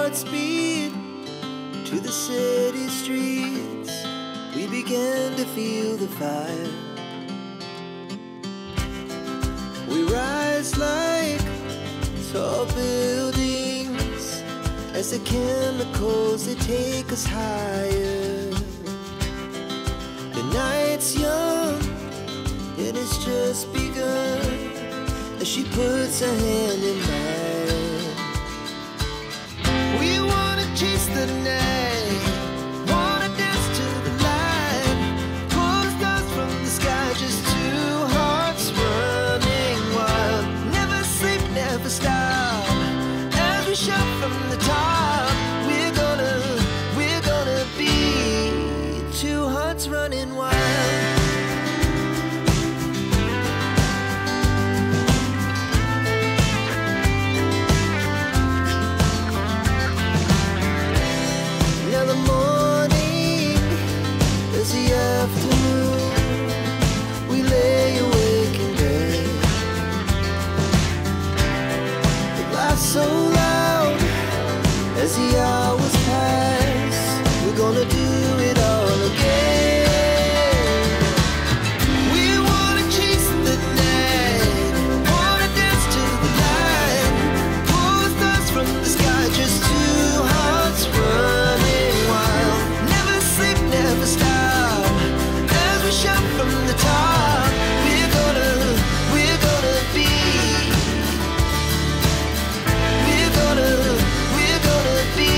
hearts beat to the city streets. We began to feel the fire. We rise like tall buildings as the chemicals, they take us higher. The night's young and it's just begun as she puts her hand in mine. We wanna chase the night, wanna dance to the light, pull the stars from the sky, just two hearts running wild. Never sleep, never stop, as we shout from the top. We're gonna be two hearts running wild. So loud as the hours pass, we're gonna do it all again. We wanna chase the night, wanna dance to the light, pull the stars from the sky, just two hearts running wild. Never sleep, never stop, as we shout from the top. We're gonna be. We're gonna be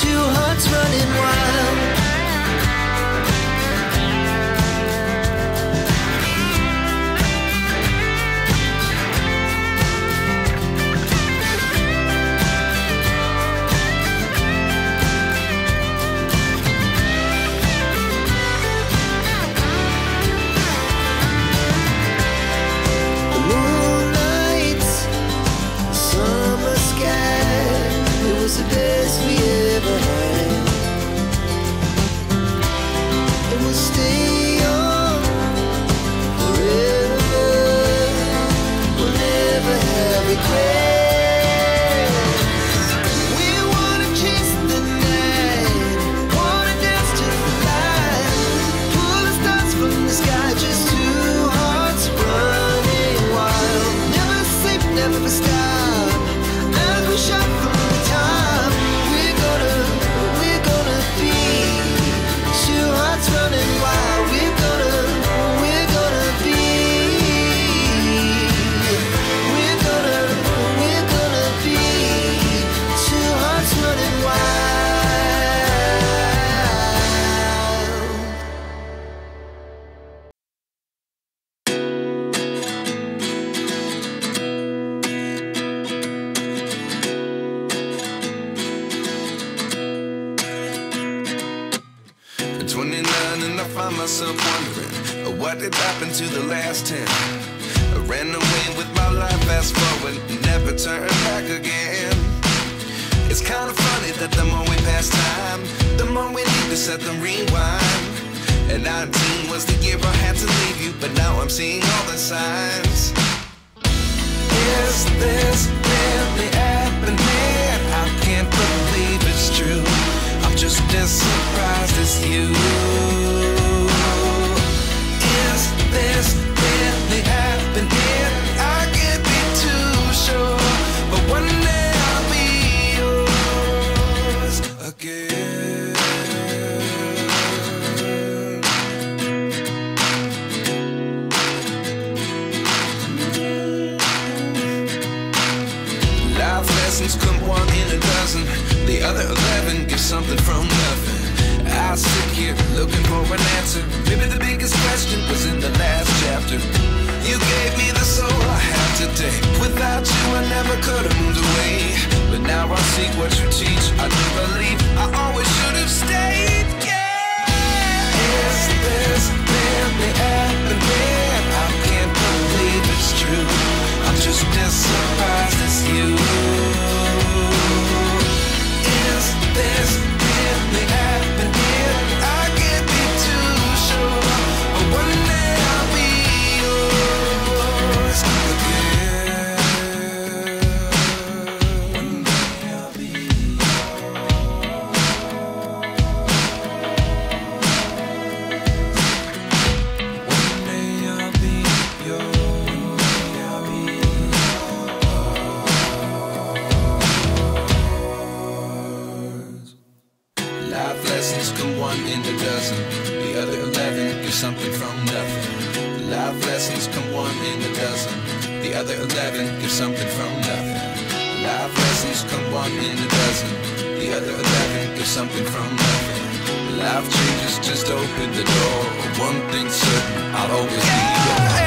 two hearts running wild. The moonlight, summer sky, it was the best we ever had. And we'll stay on forever, we'll never have regrets. We wanna chase the night, wanna dance to the light, pull the stars from the sky, just two hearts running wild. Never sleep, never stop, as we shout from the top. We're gonna be two hearts running wild. We're gonna be. We're gonna be two hearts running wild. At 29 and I find myself wondering what did happen to the last 10. I ran away with my life, fast forward, never turn back again. It's kind of funny that the more we pass time, the more we need to set the rewind. And 19 was the year I had to leave you, but now I'm seeing all the signs. Is this really happening? I can't believe it's true. I'm just as surprised as you. Is this really happening? I can't be too sure, but one day I'll be yours again. Life lessons come one in a dozen, the other 11 give something from nothing. I sit here looking for an answer. Maybe the biggest question was in the last chapter. You gave me the soul I have today. Without you I never could have moved away. But now I see what you teach. I do believe I always should have stayed. Yeah. Is this really happening? I can't believe it's true. I'm just as surprised as you. Is this really happening? I can't be too sure, but one day I'll be yours again. something from nothing. Life lessons come one in a dozen. The other 11 give something from nothing. Life lessons come one in a dozen. The other 11 give something from nothing. Life changes just open the door. One thing's certain, I'll always be yours.